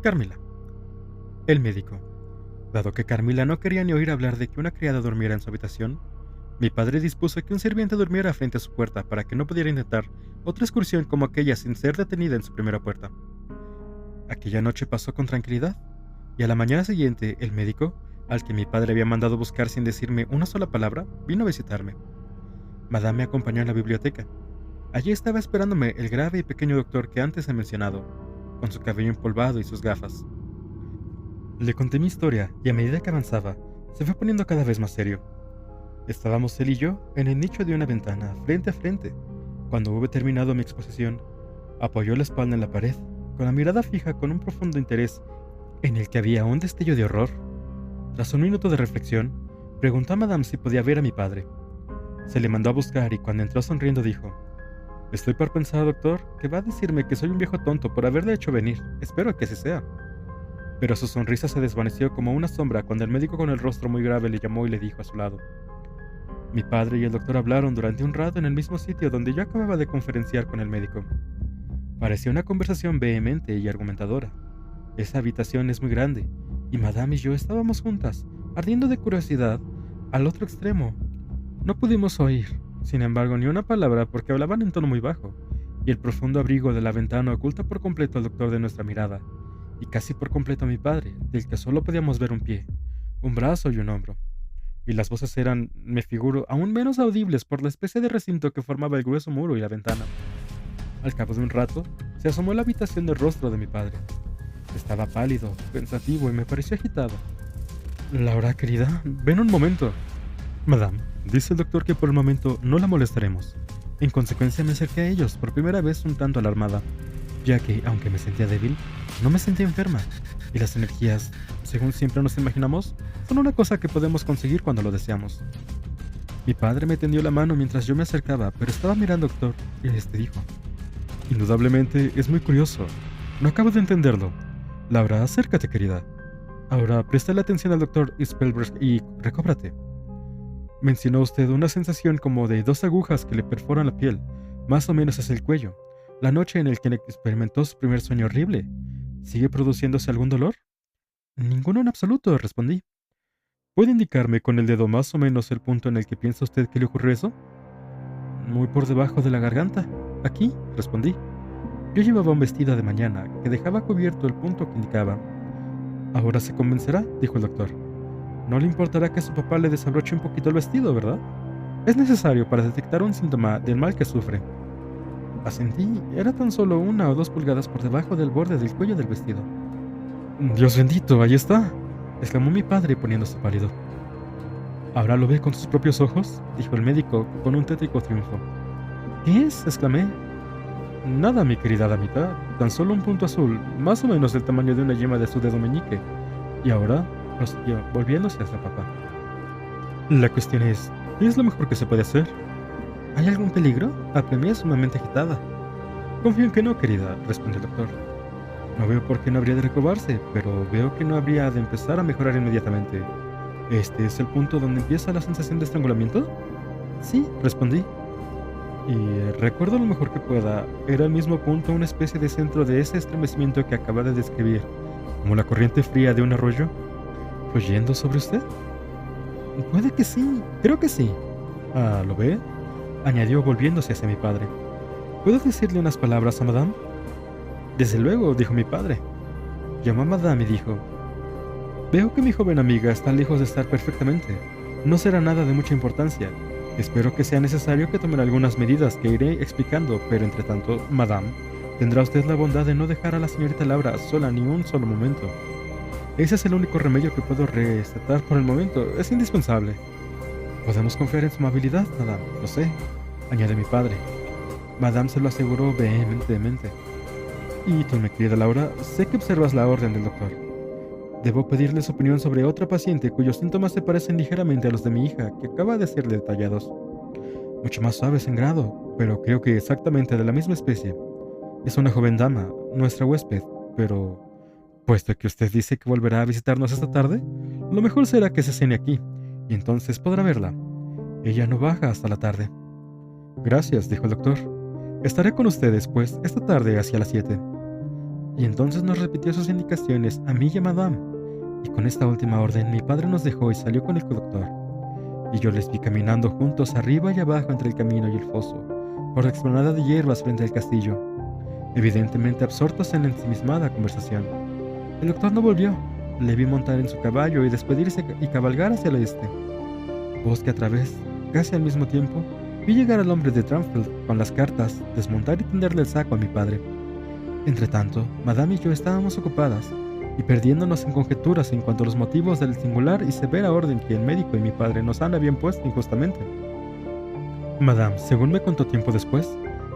Carmila. El médico. Dado que Carmila no quería ni oír hablar de que una criada durmiera en su habitación, mi padre dispuso que un sirviente durmiera frente a su puerta para que no pudiera intentar otra excursión como aquella sin ser detenida en su primera puerta. Aquella noche pasó con tranquilidad, y a la mañana siguiente el médico, al que mi padre había mandado buscar sin decirme una sola palabra, vino a visitarme. Madame me acompañó en la biblioteca. Allí estaba esperándome el grave y pequeño doctor que antes he mencionado, con su cabello empolvado y sus gafas. Le conté mi historia y a medida que avanzaba, se fue poniendo cada vez más serio. Estábamos él y yo en el nicho de una ventana, frente a frente. Cuando hube terminado mi exposición, apoyó la espalda en la pared, con la mirada fija con un profundo interés en el que había un destello de horror. Tras un minuto de reflexión, preguntó a Madame si podía ver a mi padre. Se le mandó a buscar y cuando entró sonriendo dijo: «Estoy por pensar, doctor, que va a decirme que soy un viejo tonto por haberle hecho venir. Espero que así sea». Pero su sonrisa se desvaneció como una sombra cuando el médico con el rostro muy grave le llamó y le dijo a su lado. Mi padre y el doctor hablaron durante un rato en el mismo sitio donde yo acababa de conferenciar con el médico. Parecía una conversación vehemente y argumentadora. Esa habitación es muy grande, y Madame y yo estábamos juntas, ardiendo de curiosidad, al otro extremo. No pudimos oír, sin embargo, ni una palabra porque hablaban en tono muy bajo, y el profundo abrigo de la ventana oculta por completo al doctor de nuestra mirada, y casi por completo a mi padre, del que solo podíamos ver un pie, un brazo y un hombro. Y las voces eran, me figuro, aún menos audibles por la especie de recinto que formaba el grueso muro y la ventana. Al cabo de un rato, se asomó a la habitación del rostro de mi padre. Estaba pálido, pensativo y me pareció agitado. «Laura, querida, ven un momento». «Madame, dice el doctor que por el momento no la molestaremos». En consecuencia me acerqué a ellos por primera vez un tanto alarmada, ya que, aunque me sentía débil, no me sentía enferma, y las energías, según siempre nos imaginamos, son una cosa que podemos conseguir cuando lo deseamos. Mi padre me tendió la mano mientras yo me acercaba, pero estaba mirando al doctor, y este dijo: «Indudablemente es muy curioso. No acabo de entenderlo. Laura, acércate, querida. Ahora presta atención al doctor Spellberg y recóbrate. Mencionó usted una sensación como de dos agujas que le perforan la piel, más o menos hacia el cuello, la noche en la que experimentó su primer sueño horrible. ¿Sigue produciéndose algún dolor?» «Ninguno en absoluto», respondí. «¿Puede indicarme con el dedo más o menos el punto en el que piensa usted que le ocurrió eso?» «Muy por debajo de la garganta. Aquí», respondí. Yo llevaba un vestido de mañana que dejaba cubierto el punto que indicaba. «Ahora se convencerá», dijo el doctor. «No le importará que su papá le desabroche un poquito el vestido, ¿verdad? Es necesario para detectar un síntoma del mal que sufre». Asentí. Era tan solo 1 o 2 pulgadas por debajo del borde del cuello del vestido. «Dios bendito, ahí está», exclamó mi padre poniéndose pálido. «¿Ahora lo ve con sus propios ojos?», dijo el médico con un tétrico triunfo. «¿Qué es?», exclamé. «Nada, mi querida damita, tan solo un punto azul, más o menos del tamaño de una yema de su dedo meñique». Y ahora, prosiguió, volviéndose hacia papá. «La cuestión es, ¿qué es lo mejor que se puede hacer?» «¿Hay algún peligro?», apremié sumamente agitada. «Confío en que no, querida», respondió el doctor. «No veo por qué no habría de recobrarse, pero veo que no habría de empezar a mejorar inmediatamente. ¿Este es el punto donde empieza la sensación de estrangulamiento?» «Sí», respondí. «Y recuerdo lo mejor que pueda, era el mismo punto, una especie de centro de ese estremecimiento que acaba de describir, como la corriente fría de un arroyo, fluyendo sobre usted». «Puede que sí, creo que sí». «Ah, ¿lo ve?», añadió volviéndose hacia mi padre. «¿Puedo decirle unas palabras a Madame?» «Desde luego», dijo mi padre. Llamó a Madame y dijo: «Veo que mi joven amiga está lejos de estar perfectamente. No será nada de mucha importancia. Espero que sea necesario que tomen algunas medidas que iré explicando, pero entre tanto, Madame, tendrá usted la bondad de no dejar a la señorita Laura sola ni un solo momento. Ese es el único remedio que puedo recetar por el momento. Es indispensable». «Podemos confiar en su amabilidad, Madame, lo sé», añade mi padre. Madame se lo aseguró vehementemente. «Y tú, mi querida Laura, sé que observas la orden del doctor. Debo pedirle su opinión sobre otra paciente cuyos síntomas se parecen ligeramente a los de mi hija, que acaba de ser detallados. Mucho más suaves en grado, pero creo que exactamente de la misma especie. Es una joven dama, nuestra huésped, pero, puesto que usted dice que volverá a visitarnos esta tarde, lo mejor será que se cene aquí, y entonces podrá verla. Ella no baja hasta la tarde». «Gracias», dijo el doctor. «Estaré con ustedes, pues, esta tarde hacia las 7». y entonces nos repitió sus indicaciones a mí y a Madame, y con esta última orden mi padre nos dejó y salió con el doctor, y yo les vi caminando juntos arriba y abajo entre el camino y el foso, por la explanada de hierbas frente al castillo, evidentemente absortos en la ensimismada conversación. El doctor no volvió. Le vi montar en su caballo y despedirse y cabalgar hacia el oeste. Bosque a través, casi al mismo tiempo, vi llegar al hombre de Tramfield con las cartas, desmontar y tenderle el saco a mi padre. Entretanto, Madame y yo estábamos ocupadas y perdiéndonos en conjeturas en cuanto a los motivos del singular y severa orden que el médico y mi padre nos habían puesto injustamente. Madame, según me contó tiempo después,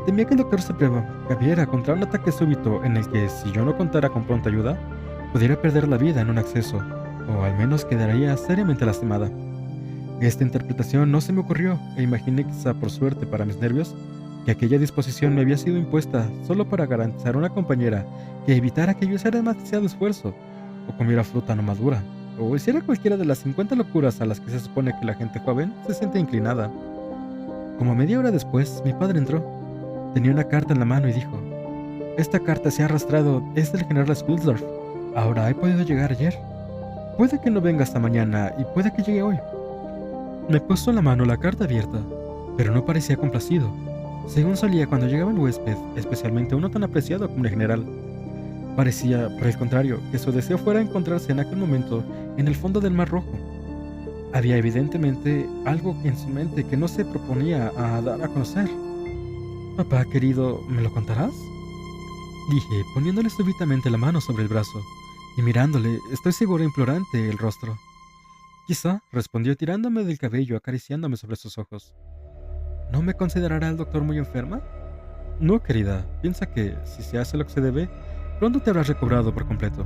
temía que el doctor se precaviera contra un ataque súbito en el que, si yo no contara con pronta ayuda, pudiera perder la vida en un acceso, o al menos quedaría seriamente lastimada. Esta interpretación no se me ocurrió, e imaginé, quizá por suerte para mis nervios, que aquella disposición me había sido impuesta solo para garantizar a una compañera que evitara que yo hiciera demasiado esfuerzo, o comiera fruta no madura, o hiciera cualquiera de las 50 locuras a las que se supone que la gente joven se siente inclinada. Como media hora después, mi padre entró. Tenía una carta en la mano y dijo: «Esta carta se ha arrastrado, es del general Spilsdorf. Ahora he podido llegar ayer. Puede que no venga hasta mañana y puede que llegue hoy». Me puso en la mano la carta abierta, pero no parecía complacido, según solía cuando llegaba un huésped, especialmente uno tan apreciado como el general. Parecía, por el contrario, que su deseo fuera encontrarse en aquel momento en el fondo del Mar Rojo. Había evidentemente algo en su mente que no se proponía a dar a conocer. «Papá querido, ¿me lo contarás?», dije, poniéndole súbitamente la mano sobre el brazo y mirándole, estoy seguro, implorante, el rostro. «Quizá», respondió tirándome del cabello, acariciándome sobre sus ojos. «¿No me considerará el doctor muy enferma?». «No, querida, piensa que, si se hace lo que se debe, pronto te habrás recobrado por completo,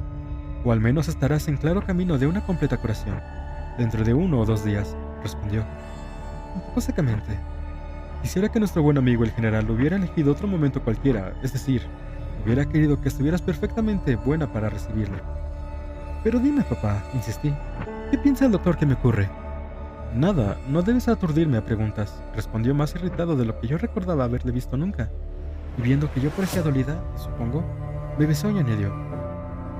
o al menos estarás en claro camino de una completa curación, dentro de 1 o 2 días», respondió, un poco secamente. «Quisiera que nuestro buen amigo el general hubiera elegido otro momento cualquiera, es decir, hubiera querido que estuvieras perfectamente buena para recibirle». «Pero dime, papá», insistí, «¿qué piensa el doctor que me ocurre?». «Nada, no debes aturdirme a preguntas», respondió, más irritado de lo que yo recordaba haberle visto nunca, y viendo que yo parecía dolida, supongo, me besó y añadió: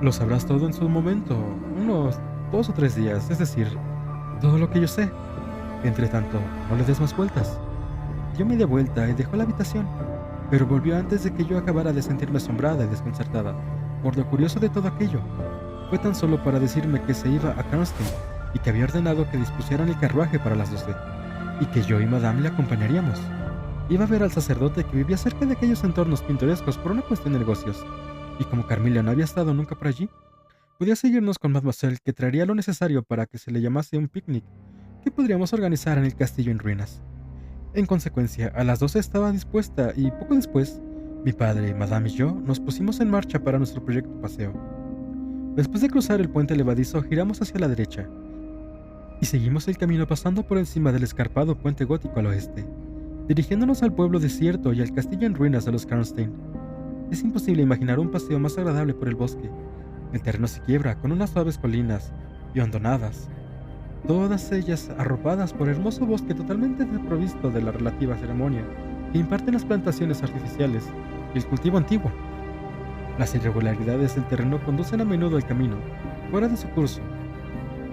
«Lo sabrás todo en su momento, unos 2 o 3 días, es decir, todo lo que yo sé. Entre tanto, no le des más vueltas». Dio media vuelta y dejó la habitación, pero volvió antes de que yo acabara de sentirme asombrada y desconcertada por lo curioso de todo aquello. Fue tan solo para decirme que se iba a Karnstein y que había ordenado que dispusieran el carruaje para las 12, y que yo y Madame le acompañaríamos. Iba a ver al sacerdote que vivía cerca de aquellos entornos pintorescos por una cuestión de negocios, y como Carmilla no había estado nunca por allí, podía seguirnos con Mademoiselle, que traería lo necesario para que se le llamase un picnic que podríamos organizar en el castillo en ruinas. En consecuencia, a las 12 estaba dispuesta y poco después, mi padre, Madame y yo nos pusimos en marcha para nuestro proyecto paseo. Después de cruzar el puente levadizo, giramos hacia la derecha y seguimos el camino pasando por encima del escarpado puente gótico al oeste, dirigiéndonos al pueblo desierto y al castillo en ruinas de los Karnstein. Es imposible imaginar un paseo más agradable por el bosque. El terreno se quiebra con unas suaves colinas y hondonadas, todas ellas arropadas por hermoso bosque totalmente desprovisto de la relativa ceremonia que imparten las plantaciones artificiales y el cultivo antiguo. Las irregularidades del terreno conducen a menudo el camino fuera de su curso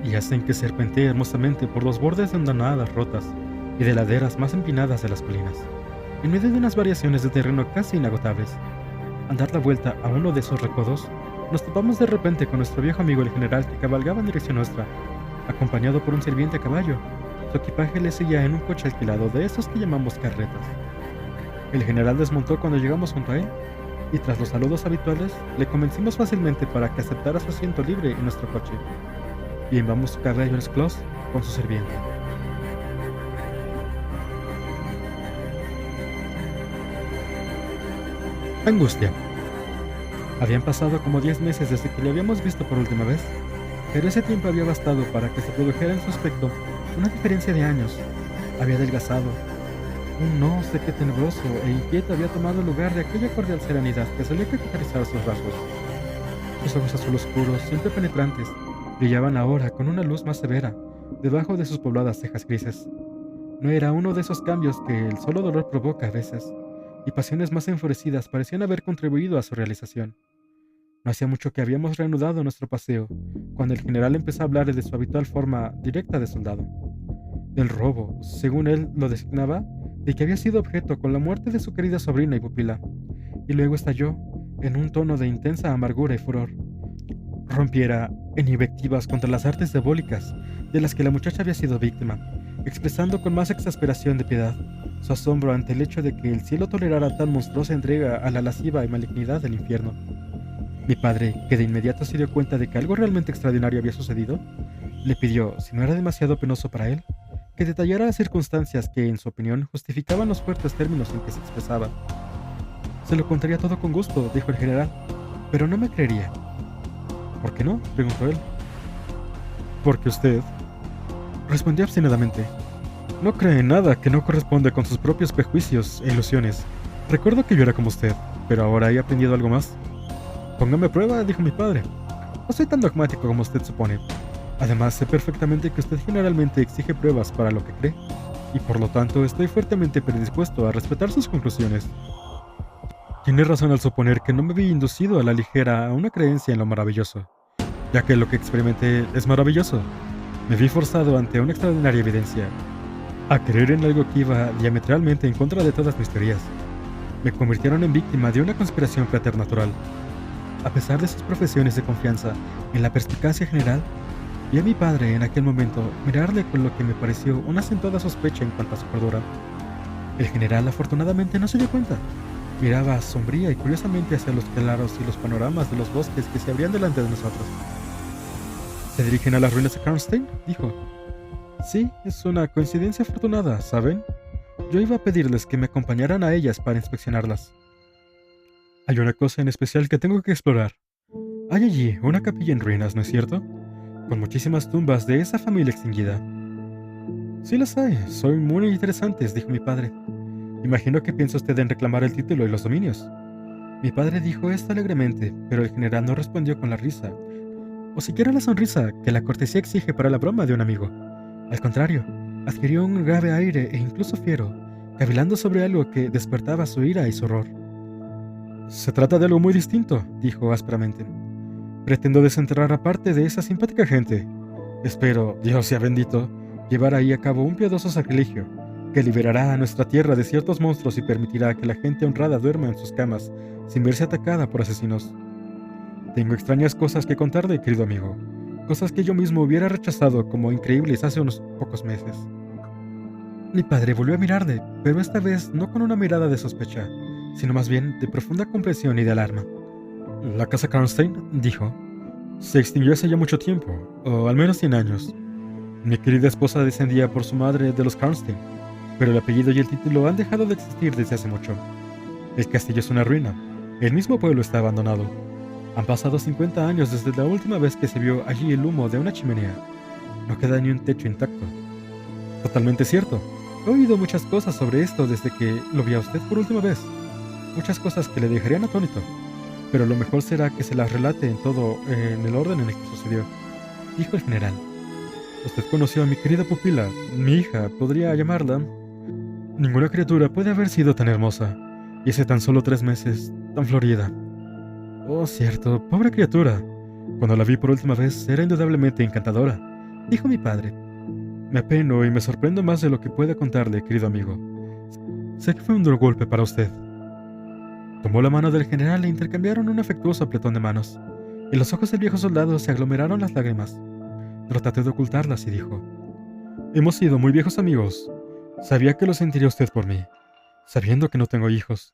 y hacen que serpentee hermosamente por los bordes de hondonadas rotas y de laderas más empinadas de las colinas, en medio de unas variaciones de terreno casi inagotables. Al dar la vuelta a uno de esos recodos, nos topamos de repente con nuestro viejo amigo el general, que cabalgaba en dirección nuestra, acompañado por un sirviente a caballo. Su equipaje le seguía en un coche alquilado de esos que llamamos carretas. El general desmontó cuando llegamos junto a él, y tras los saludos habituales, le convencimos fácilmente para que aceptara su asiento libre en nuestro coche, y llevamos su caballo al Schloss con su sirviente. Angustia. Habían pasado como 10 meses desde que le habíamos visto por última vez, pero ese tiempo había bastado para que se produjera en su aspecto una diferencia de años. Había adelgazado. Un no sé qué tenebroso e inquieto había tomado lugar de aquella cordial serenidad que solía caracterizar sus rasgos. Sus ojos azul oscuros, siempre penetrantes, brillaban ahora con una luz más severa, debajo de sus pobladas cejas grises. No era uno de esos cambios que el solo dolor provoca a veces, y pasiones más enfurecidas parecían haber contribuido a su realización. No hacía mucho que habíamos reanudado nuestro paseo, cuando el general empezó a hablar de su habitual forma directa de soldado. Del robo, según él lo designaba, de que había sido objeto con la muerte de su querida sobrina y pupila, y luego estalló, en un tono de intensa amargura y furor, rompiera en invectivas contra las artes diabólicas de las que la muchacha había sido víctima, expresando con más exasperación de piedad su asombro ante el hecho de que el cielo tolerara tan monstruosa entrega a la lasciva y malignidad del infierno. Mi padre, que de inmediato se dio cuenta de que algo realmente extraordinario había sucedido, le pidió, si no era demasiado penoso para él, que detallara las circunstancias que, en su opinión, justificaban los fuertes términos en que se expresaba. Se lo contaría todo con gusto, dijo el general, pero no me creería. ¿Por qué no?, preguntó él. Porque usted, respondió obstinadamente, no cree en nada que no corresponde con sus propios prejuicios e ilusiones. Recuerdo que yo era como usted, pero ahora he aprendido algo más. Póngame a prueba, dijo mi padre. No soy tan dogmático como usted supone. Además, sé perfectamente que usted generalmente exige pruebas para lo que cree, y por lo tanto estoy fuertemente predispuesto a respetar sus conclusiones. Tiene razón al suponer que no me vi inducido a la ligera a una creencia en lo maravilloso, ya que lo que experimenté es maravilloso. Me vi forzado ante una extraordinaria evidencia, a creer en algo que iba diametralmente en contra de todas mis teorías. Me convirtieron en víctima de una conspiración preternatural. A pesar de sus profesiones de confianza en la perspicacia general, vi a mi padre en aquel momento mirarle con lo que me pareció una acentuada sospecha en cuanto a su cordura. El general afortunadamente no se dio cuenta. Miraba sombría y curiosamente hacia los claros y los panoramas de los bosques que se abrían delante de nosotros. ¿Se dirigen a las ruinas de Karnstein?, dijo. Sí, es una coincidencia afortunada, ¿saben? Yo iba a pedirles que me acompañaran a ellas para inspeccionarlas. Hay una cosa en especial que tengo que explorar. Hay allí una capilla en ruinas, ¿no es cierto? Con muchísimas tumbas de esa familia extinguida. Sí las hay, son muy interesantes, dijo mi padre. Imagino que piensa usted en reclamar el título y los dominios. Mi padre dijo esto alegremente, pero el general no respondió con la risa, o siquiera la sonrisa que la cortesía exige para la broma de un amigo. Al contrario, adquirió un grave aire e incluso fiero, cavilando sobre algo que despertaba su ira y su horror. Se trata de algo muy distinto, dijo ásperamente. Pretendo desenterrar a parte de esa simpática gente. Espero, Dios sea bendito, llevar ahí a cabo un piadoso sacrilegio que liberará a nuestra tierra de ciertos monstruos y permitirá que la gente honrada duerma en sus camas sin verse atacada por asesinos. Tengo extrañas cosas que contarle, querido amigo, cosas que yo mismo hubiera rechazado como increíbles hace unos pocos meses. Mi padre volvió a mirarle, pero esta vez no con una mirada de sospecha, sino más bien de profunda comprensión y de alarma. La casa Karnstein, dijo, se extinguió hace ya mucho tiempo, o al menos 100 años. Mi querida esposa descendía por su madre de los Karnstein, pero el apellido y el título han dejado de existir desde hace mucho. El castillo es una ruina, el mismo pueblo está abandonado. Han pasado 50 años desde la última vez que se vio allí el humo de una chimenea. No queda ni un techo intacto. Totalmente cierto. He oído muchas cosas sobre esto desde que lo vi a usted por última vez. Muchas cosas que le dejarían atónito. Pero lo mejor será que se las relate en todo en el orden en el que sucedió, dijo el general. Usted conoció a mi querida pupila, mi hija, podría llamarla. Ninguna criatura puede haber sido tan hermosa, y hace tan solo 3 meses, tan florida. Oh, cierto, pobre criatura. Cuando la vi por última vez era indudablemente encantadora, dijo mi padre. Me apeno y me sorprendo más de lo que pueda contarle, querido amigo. Sé que fue un duro golpe para usted. Tomó la mano del general e intercambiaron un afectuoso apretón de manos. En los ojos del viejo soldado se aglomeraron las lágrimas. Traté de ocultarlas y dijo: Hemos sido muy viejos amigos. Sabía que lo sentiría usted por mí. Sabiendo que no tengo hijos,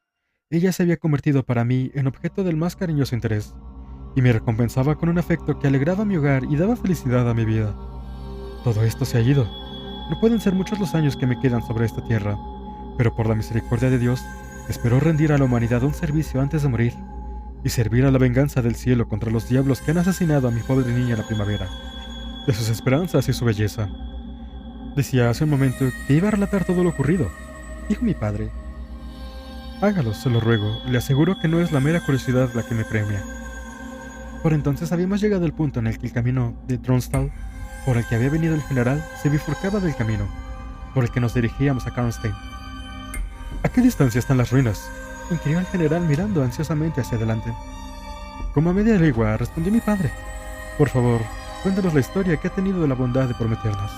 ella se había convertido para mí en objeto del más cariñoso interés, y me recompensaba con un afecto que alegraba mi hogar y daba felicidad a mi vida. Todo esto se ha ido. No pueden ser muchos los años que me quedan sobre esta tierra, pero por la misericordia de Dios, espero rendir a la humanidad un servicio antes de morir, y servir a la venganza del cielo contra los diablos que han asesinado a mi pobre niña en la primavera, de sus esperanzas y su belleza. Decía hace un momento que iba a relatar todo lo ocurrido, dijo mi padre. Hágalo, se lo ruego, le aseguro que no es la mera curiosidad la que me premia. Por entonces habíamos llegado al punto en el que el camino de Tronstal, por el que había venido el general, se bifurcaba del camino por el que nos dirigíamos a Karnstein. ¿A qué distancia están las ruinas?, inquirió el general mirando ansiosamente hacia adelante. Como a media legua, respondió mi padre. Por favor, cuéntanos la historia que ha tenido la bondad de prometernos.